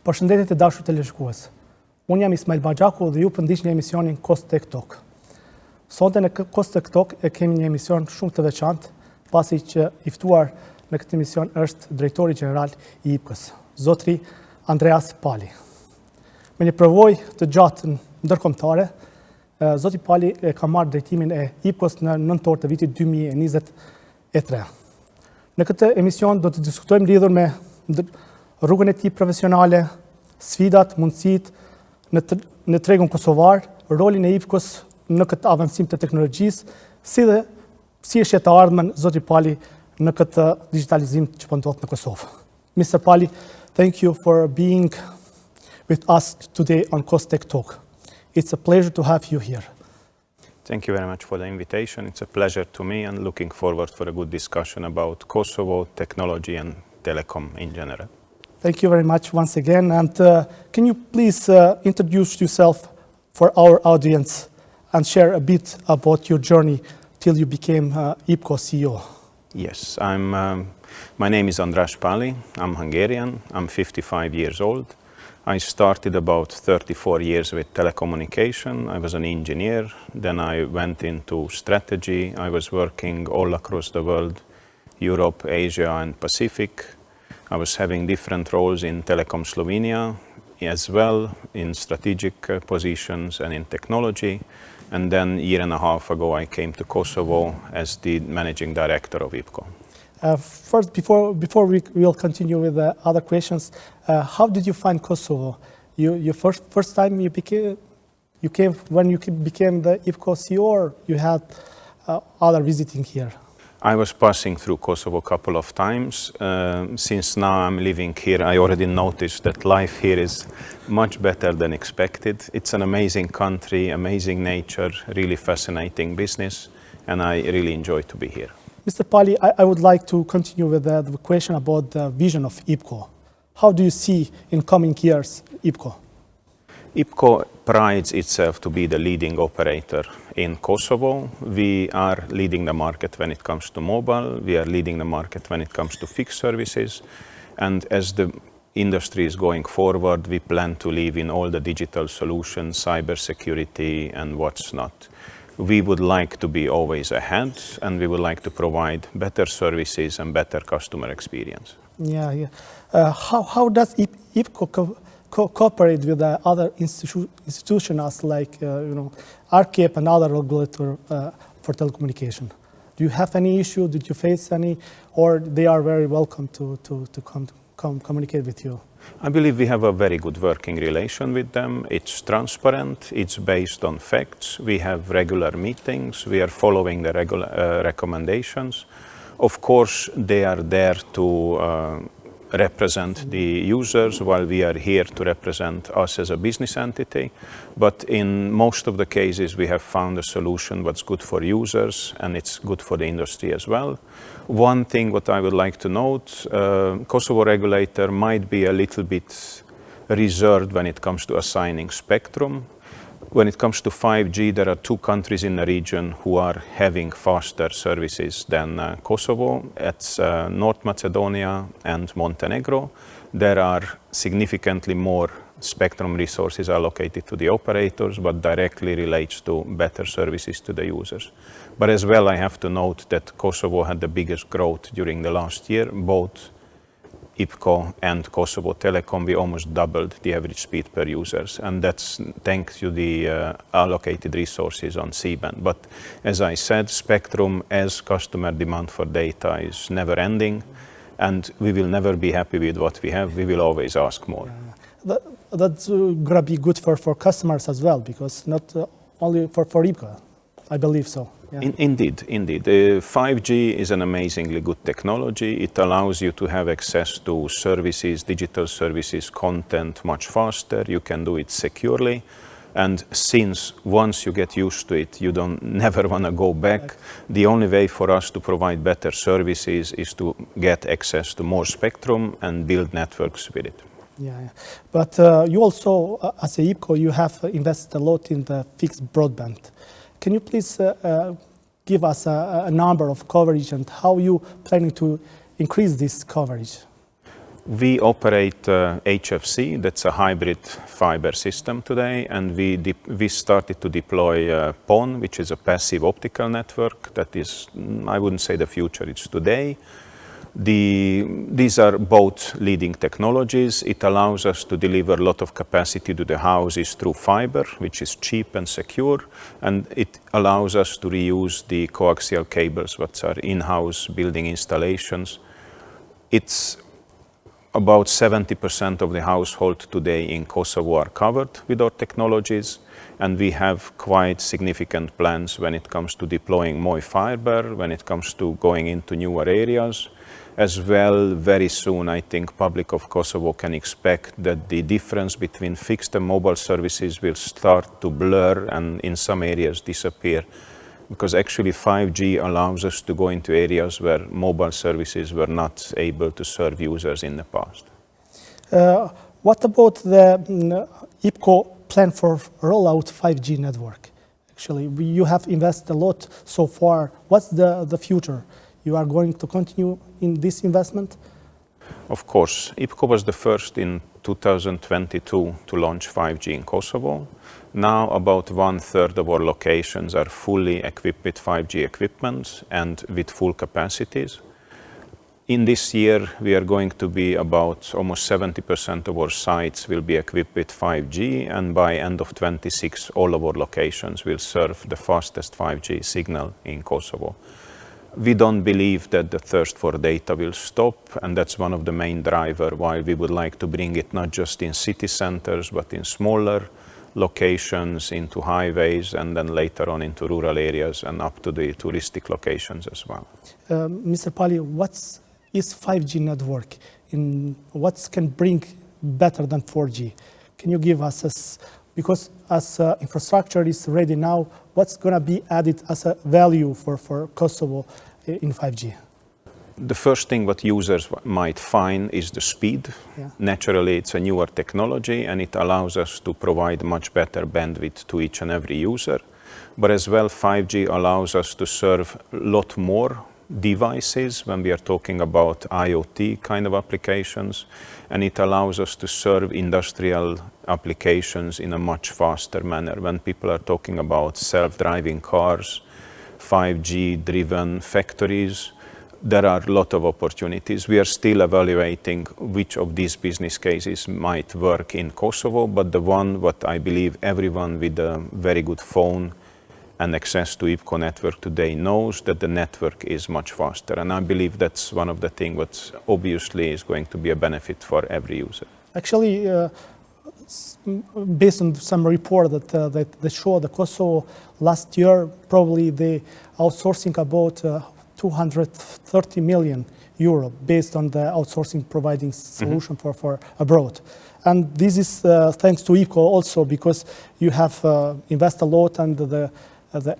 Përshëndetje të dashur televizionistë. Unë jam Ismail Baxhaku dhe ju po ndiqni emisionin KosTech Talk. Sonte në KosTech Talk e kemi një emision shumë të veçantë, pasi që i ftuar në këtë emision është Drejtori General i IPKOs, zotri András Páli. Me një përvojë të gjatë ndërkombëtare, zoti Páli ka marrë drejtimin e IPKOs në nëntor të vitit 2023. Në këtë emision do të diskutojmë lidhur me rrugën e tij profesionale, sfidat, mundësitë në tregun kosovar, rolin e IPKOs në këtë avancim të teknologjisë, si është e ardhmen zoti Páli në këtë digitalizim që po ndodh në Kosovë. Mr. Páli, thank you for being with us today on KosTech Talk. It's a pleasure to have you here. Thank you very much for the invitation. It's a pleasure to me and looking forward for a good discussion about Kosovo, technology and telecom in general. Thank you very much once again. And can you please introduce yourself for our audience and share a bit about your journey till you became IPKO CEO? Yes, my name is András Páli. I'm Hungarian. I'm 55 years old. I started about 34 years with telecommunication. I was an engineer. Then I went into strategy. I was working all across the world, Europe, Asia and Pacific. I was having different roles in Telecom Slovenia as well, in strategic positions and in technology. And then a year and a half ago, I came to Kosovo as the managing director of IPKO. First, before we will continue with the other questions, how did you find Kosovo? Your first time you came when you became the IPKO CEO, or you had other visiting here? I was passing through Kosovo a couple of times. Since now I'm living here, I already noticed that life here is much better than expected. It's an amazing country, amazing nature, really fascinating business, and I really enjoy to be here. Mr. Páli, I would like to continue with the question about the vision of IPKO. How do you see in coming years IPKO? IPKO prides itself to be the leading operator in Kosovo. We are leading the market when it comes to mobile. We are leading the market when it comes to fixed services. And as the industry is going forward, we plan to live in all the digital solutions, cybersecurity and what's not. We would like to be always ahead, and we would like to provide better services and better customer experience. Yeah. How does IPKO cooperate with the other institutions like ARCEP and other regulator for telecommunication? Do you have any issue? Did you face any? Or they are very welcome to come communicate with you? I believe we have a very good working relation with them. It's transparent, it's based on facts. We have regular meetings, we are following the recommendations. Of course, they are there to represent the users, while we are here to represent us as a business entity. But in most of the cases, we have found a solution that's good for users and it's good for the industry as well. One thing what I would like to note, Kosovo regulator might be a little bit reserved when it comes to assigning spectrum. When it comes to 5G, there are two countries in the region who are having faster services than Kosovo. It's North Macedonia and Montenegro. There are significantly more spectrum resources allocated to the operators, but directly relates to better services to the users. But as well, I have to note that Kosovo had the biggest growth during the last year, both IPKO and Kosovo Telecom. We almost doubled the average speed per users, and that's thanks to the allocated resources on C-band. But as I said, spectrum as customer demand for data is never ending, and we will never be happy with what we have. We will always ask more. That's going to be good for customers as well, because not only for IPKO, I believe so. Yeah. Indeed. 5G is an amazingly good technology. It allows you to have access to services, digital services, content much faster. You can do it securely. And since once you get used to it, you never want to go back. The only way for us to provide better services is to get access to more spectrum and build networks with it. Yeah. But you also, as a IPKO, you have invested a lot in the fixed broadband. Can you please give us a number of coverage and how you planning to increase this coverage? We operate HFC, that's a hybrid fiber system today, and we started to deploy PON, which is a passive optical network. That is, I wouldn't say the future, it's today. These are both leading technologies. It allows us to deliver a lot of capacity to the houses through fiber, which is cheap and secure, and it allows us to reuse the coaxial cables, which are in-house building installations. It's about 70% of the household today in Kosovo are covered with our technologies, and we have quite significant plans when it comes to deploying more fiber, when it comes to going into newer areas. As well, very soon, I think public of Kosovo can expect that the difference between fixed and mobile services will start to blur and in some areas disappear, because actually 5G allows us to go into areas where mobile services were not able to serve users in the past. What about the IPKO plan for rollout 5G network? Actually, you have invested a lot so far. What's the future? You are going to continue in this investment? Of course. IPKO was the first in 2022 to launch 5G in Kosovo. Now about 1/3 of our locations are fully equipped with 5G equipment and with full capacities. In this year, we are going to be about almost 70% of our sites will be equipped with 5G, and by end of 26, all of our locations will serve the fastest 5G signal in Kosovo. We don't believe that the thirst for data will stop, and that's one of the main drivers why we would like to bring it not just in city centers, but in smaller locations, into highways, and then later on into rural areas and up to the touristic locations as well. Mr. Páli, what is 5G network? What can bring better than 4G? Can you give us, because as infrastructure is ready now, what's going to be added as a value for Kosovo in 5G? The first thing what users might find is the speed. Yeah. Naturally, it's a newer technology and it allows us to provide much better bandwidth to each and every user. But as well, 5G allows us to serve a lot more devices when we are talking about IoT kind of applications, and it allows us to serve industrial applications in a much faster manner. When people are talking about self-driving cars, 5G driven factories, there are a lot of opportunities. We are still evaluating which of these business cases might work in Kosovo, but the one what I believe everyone with a very good phone and access to IPKO network today knows that the network is much faster. And I believe that's one of the things what obviously is going to be a benefit for every user. Actually, based on some report that show the Kosovo last year, probably they outsourcing about 230 million euro based on the outsourcing providing solution for abroad. And this is thanks to IPKO also, because you have invested a lot, and the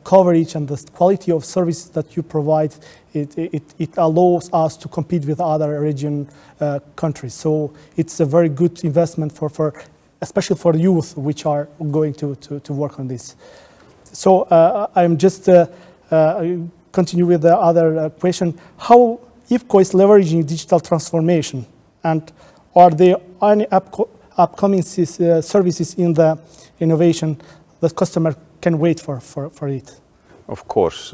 coverage and the quality of services that you provide, it allows us to compete with other region countries. So it's a very good investment for especially for youth which are going to work on this. So I'm just continue with the other question. How IPKO is leveraging digital transformation, and are there any upcoming services in the innovation that customer can wait for it? Of course,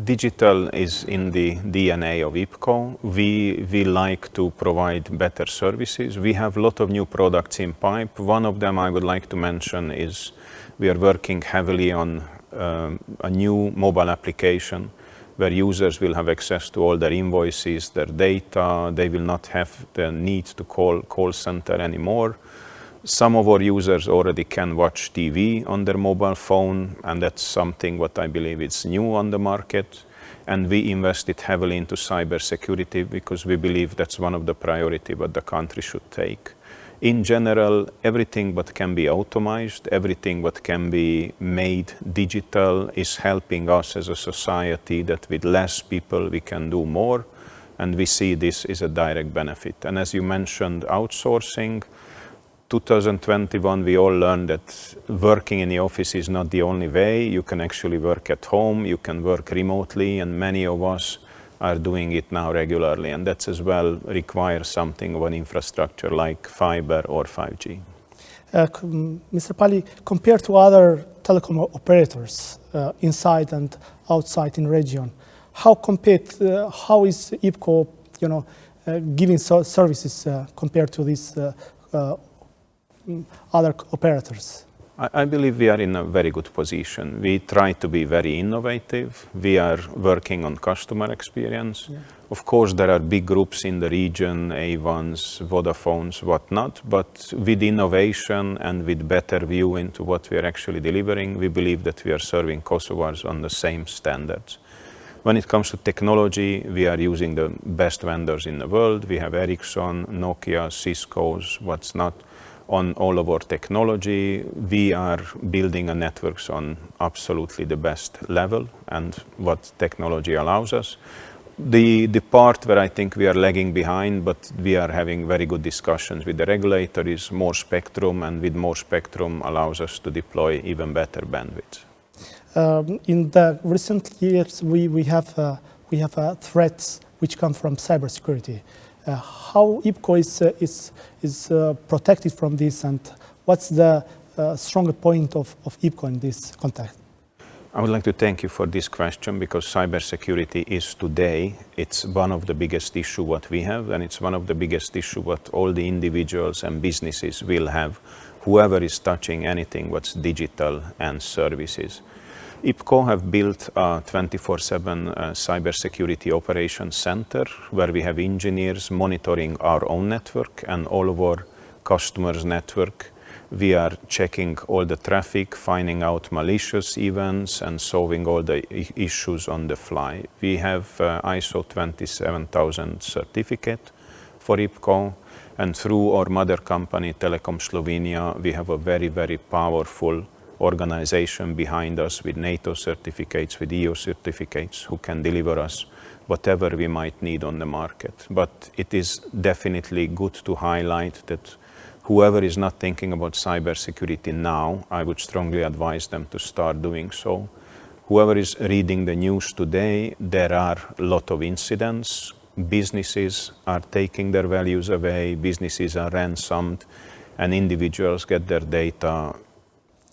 digital is in the DNA of IPKO. We like to provide better services. We have a lot of new products in pipe. One of them I would like to mention is we are working heavily on a new mobile application where users will have access to all their invoices, their data. They will not have the need to call center anymore. Some of our users already can watch TV on their mobile phone, and that's something what I believe is new on the market. And we invested heavily into cybersecurity because we believe that's one of the priority what the country should take. In general, everything what can be automated, everything what can be made digital is helping us as a society that with less people we can do more, and we see this is a direct benefit. And as you mentioned, outsourcing, 2021 we all learned that working in the office is not the only way. You can actually work at home, you can work remotely, and many of us are doing it now regularly, and that as well requires something of an infrastructure like fiber or 5G. Mr. Páli, compared to other telecom operators inside and outside in region, how is IPKO, giving services compared to these other operators? I believe we are in a very good position. We try to be very innovative. We are working on customer experience. Yeah. Of course, there are big groups in the region, A1s, Vodafones, whatnot, but with innovation and with better view into what we are actually delivering, we believe that we are serving Kosovars on the same standards. When it comes to technology, we are using the best vendors in the world. We have Ericsson, Nokia, Cisco's, what's not. On all of our technology, we are building a networks on absolutely the best level and what technology allows us. The part where I think we are lagging behind, but we are having very good discussions with the regulator, is more spectrum, and with more spectrum allows us to deploy even better bandwidth. In the recent years, we have threats which come from cybersecurity. How IPKO is protected from this, and what's the stronger point of IPKO in this context? I would like to thank you for this question, because cybersecurity is today, it's one of the biggest issue what we have, and it's one of the biggest issue what all the individuals and businesses will have, whoever is touching anything what's digital and services. IPKO have built a 24/7 cybersecurity operations center where we have engineers monitoring our own network and all of our customers' network. We are checking all the traffic, finding out malicious events, and solving all the issues on the fly. We have ISO 27000 certificate for IPKO, and through our mother company, Telekom Slovenia, we have a very, very powerful organization behind us with NATO certificates, with EU certificates, who can deliver us whatever we might need on the market. But it is definitely good to highlight that whoever is not thinking about cybersecurity now, I would strongly advise them to start doing so. Whoever is reading the news today, there are a lot of incidents. Businesses are taking their values away, businesses are ransomed, and individuals get their data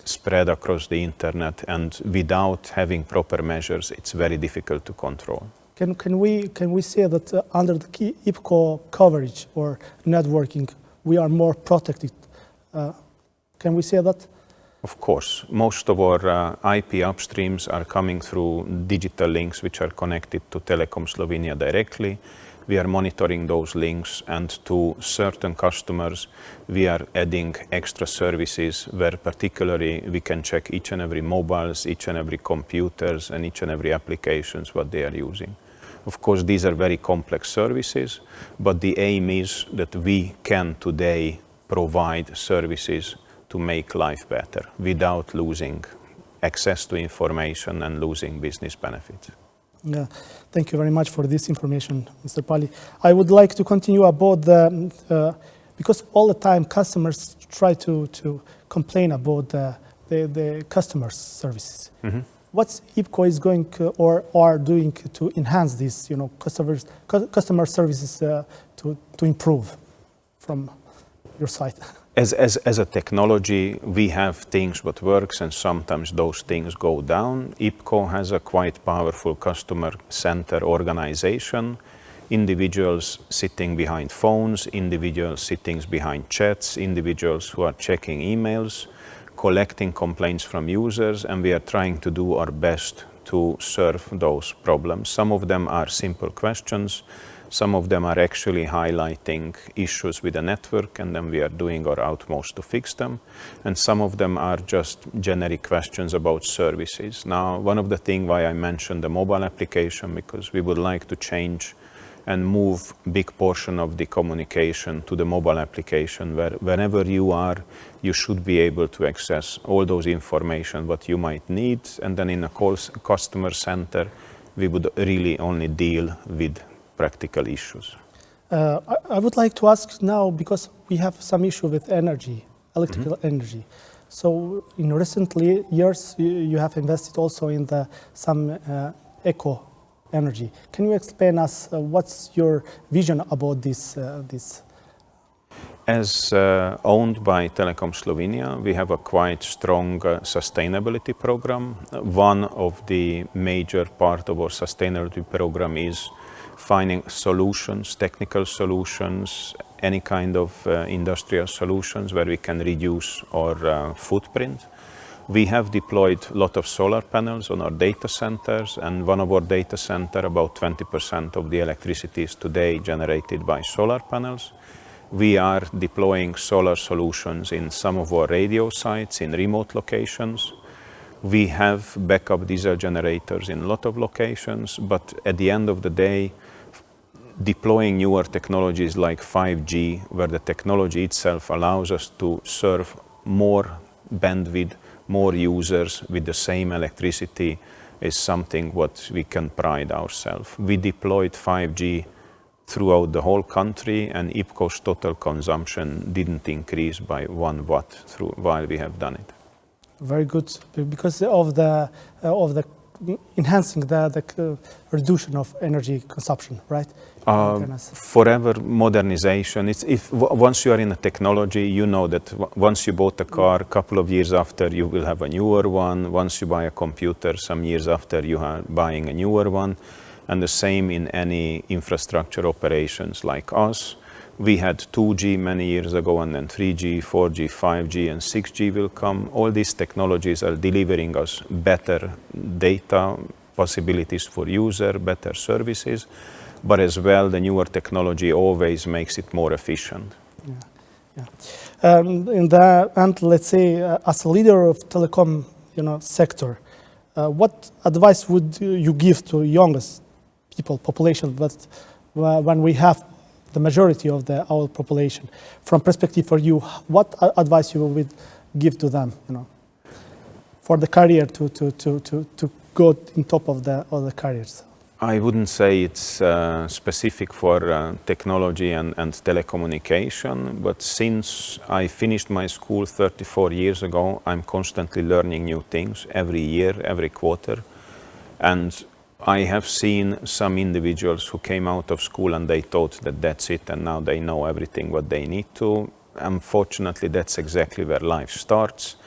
spread across the internet, and without having proper measures, it's very difficult to control. Can we say that under the key IPKO coverage or networking, we are more protected? Can we say that? Of course. Most of our IP upstreams are coming through digital links which are connected to Telekom Slovenia directly. We are monitoring those links, and to certain customers we are adding extra services where particularly we can check each and every mobiles, each and every computers, and each and every applications what they are using. Of course, these are very complex services, but the aim is that we can today provide services to make life better without losing access to information and losing business benefits. Yeah, thank you very much for this information, Mr. Páli. I would like to continue about because all the time customers try to complain about the customers' services. Mm-hmm. What IPKO is going or are doing to enhance this, customer services to improve from your side? As a technology, we have things what works, and sometimes those things go down. IPKO has a quite powerful customer center organization. Individuals sitting behind phones, individuals sitting behind chats, individuals who are checking emails, collecting complaints from users, and we are trying to do our best to serve those problems. Some of them are simple questions. Some of them are actually highlighting issues with the network, and then we are doing our utmost to fix them. And some of them are just generic questions about services. Now, one of the things why I mentioned the mobile application, because we would like to change and move big portion of the communication to the mobile application, where whenever you are, you should be able to access all those information what you might need. And then in a customer center, we would really only deal with practical issues. I would like to ask now, because we have some issue with energy, electrical mm-hmm. energy. So in recent years, you have invested also in some eco energy. Can you explain us what's your vision about this? As owned by Telekom Slovenia, we have a quite strong sustainability program. One of the major part of our sustainability program is finding solutions, technical solutions, any kind of industrial solutions where we can reduce our footprint. We have deployed a lot of solar panels on our data centers, and one of our data center, about 20% of the electricity is today generated by solar panels. We are deploying solar solutions in some of our radio sites in remote locations. We have backup diesel generators in a lot of locations, but at the end of the day, deploying newer technologies like 5G, where the technology itself allows us to serve more bandwidth, more users with the same electricity, is something what we can pride ourselves. We deployed 5G throughout the whole country, and IPKOs total consumption didn't increase by 1 watt while we have done it. Very good, because of the enhancing the reduction of energy consumption, right? Forever modernization. Once you are in a technology, you know that once you bought a car, a couple of years after you will have a newer one. Once you buy a computer, some years after you are buying a newer one. And the same in any infrastructure operations like us. We had 2G many years ago, and then 3G, 4G, 5G, and 6G will come. All these technologies are delivering us better data possibilities for user, better services, but as well, the newer technology always makes it more efficient. Yeah. In the end, let's say, as a leader of telecom, sector, what advice would you give to youngest people, population, but when we have the majority of our population, from perspective for you, what advice you would give to them, for the career to go in top of the careers? I wouldn't say it's specific for technology and telecommunication, but since I finished my school 34 years ago, I'm constantly learning new things every year, every quarter. And I have seen some individuals who came out of school and they thought that that's it, and now they know everything what they need to. Unfortunately, that's exactly where life starts.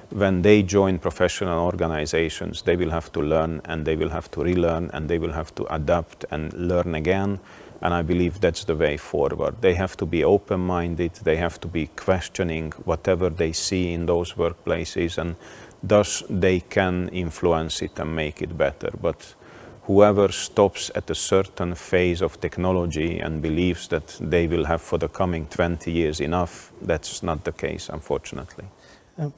When they join professional organizations, they will have to learn, and they will have to relearn, and they will have to adapt and learn again. And I believe that's the way forward. They have to be open-minded, they have to be questioning whatever they see in those workplaces, and thus they can influence it and make it better. But whoever stops at a certain phase of technology and believes that they will have for the coming 20 years enough, that's not the case, unfortunately.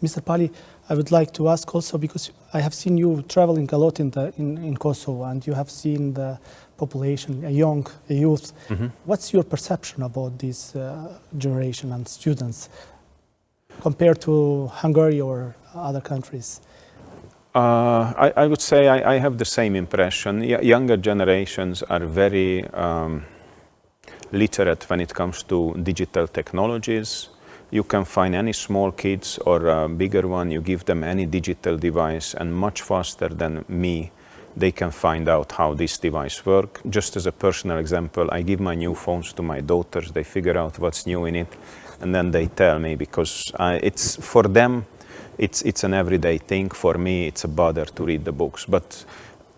Mr. Páli, I would like to ask also, because I have seen you traveling a lot in Kosovo, and you have seen the population, a youth. Mm-hmm. What's your perception about this generation and students compared to Hungary or other countries? I would say I have the same impression. Younger generations are very literate when it comes to digital technologies. You can find any small kids or a bigger one, you give them any digital device, and much faster than me, they can find out how this device works. Just as a personal example, I give my new phones to my daughters, they figure out what's new in it, and then they tell me, because it's for them, it's an everyday thing. For me, it's a bother to read the books. But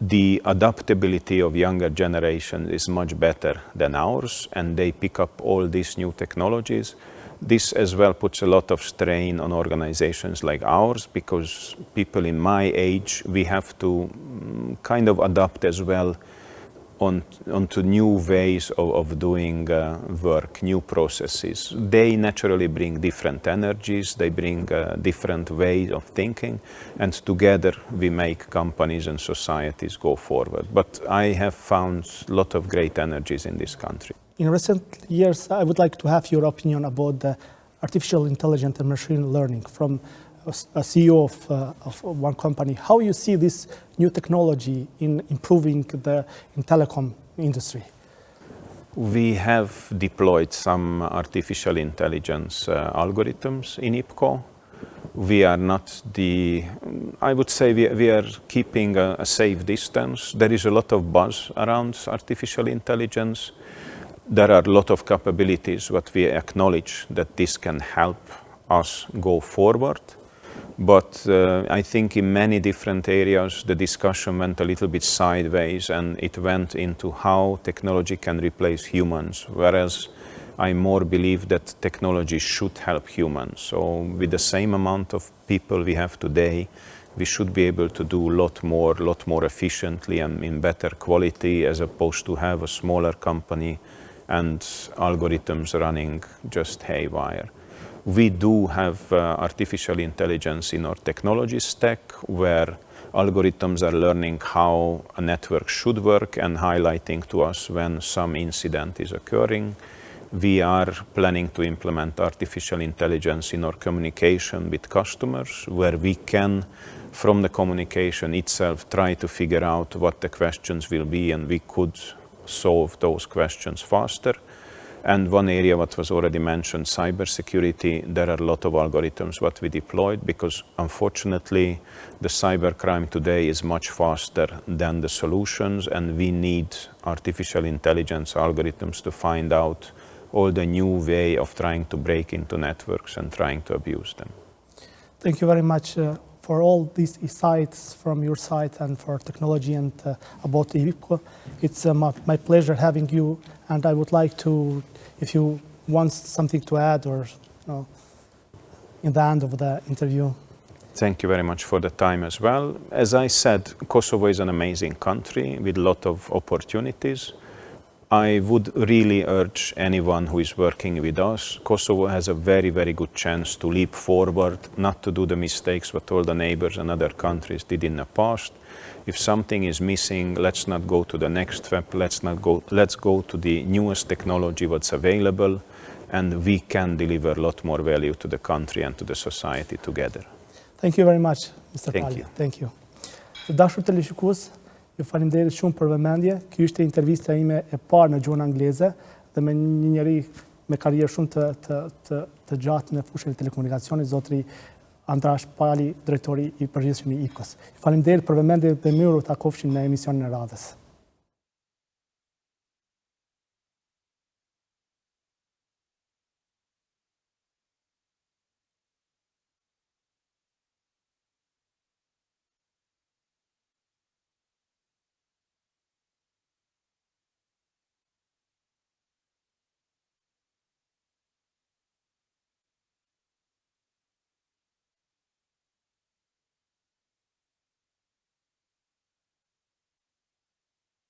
the adaptability of younger generation is much better than ours, and they pick up all these new technologies. This as well puts a lot of strain on organizations like ours, because people in my age, we have to kind of adapt as well onto new ways of doing work, new processes. They naturally bring different energies, they bring different ways of thinking, and together we make companies and societies go forward. But I have found a lot of great energies in this country. In recent years, I would like to have your opinion about the artificial intelligence and machine learning from a CEO of one company. How you see this new technology in improving the telecom industry? We have deployed some artificial intelligence algorithms in IPKO. We are not I would say we are keeping a safe distance. There is a lot of buzz around artificial intelligence. There are a lot of capabilities what we acknowledge that this can help us go forward. But I think in many different areas, the discussion went a little bit sideways, and it went into how technology can replace humans, whereas I more believe that technology should help humans. So with the same amount of people we have today, we should be able to do a lot more efficiently and in better quality, as opposed to have a smaller company and algorithms running just haywire. We do have artificial intelligence in our technology stack, where algorithms are learning how a network should work and highlighting to us when some incident is occurring. We are planning to implement artificial intelligence in our communication with customers, where we can, from the communication itself, try to figure out what the questions will be, and we could solve those questions faster. And one area what was already mentioned, cybersecurity, there are a lot of algorithms what we deployed, because unfortunately the cybercrime today is much faster than the solutions, and we need artificial intelligence algorithms to find out all the new way of trying to break into networks and trying to abuse them. Thank you very much for all these insights from your side and for technology and about IPKO. It's my pleasure having you, and I would like to, if you want something to add or in the end of the interview. Thank you very much for the time as well. As I said, Kosovo is an amazing country with a lot of opportunities. I would really urge anyone who is working with us, Kosovo has a very, very good chance to leap forward, not to do the mistakes what all the neighbors and other countries did in the past. If something is missing, let's not go to the next step, let's go to the newest technology what's available, and we can deliver a lot more value to the country and to the society together. Thank you very much, Mr. Thank Páli. you. Thank you. Të dashur televizionist, ju faleminderit shumë për vëmendje. Ky ishte intervista ime e parë në gjuhën angleze dhe me një njerëz me karrierë shumë të gjatë në fushën e telekomunikacionit, zotri András Páli, drejtori i përgjithshëm i IPKOs. Ju faleminderit për vëmendjen dhe mirë u takofshin në emisionin e radhës.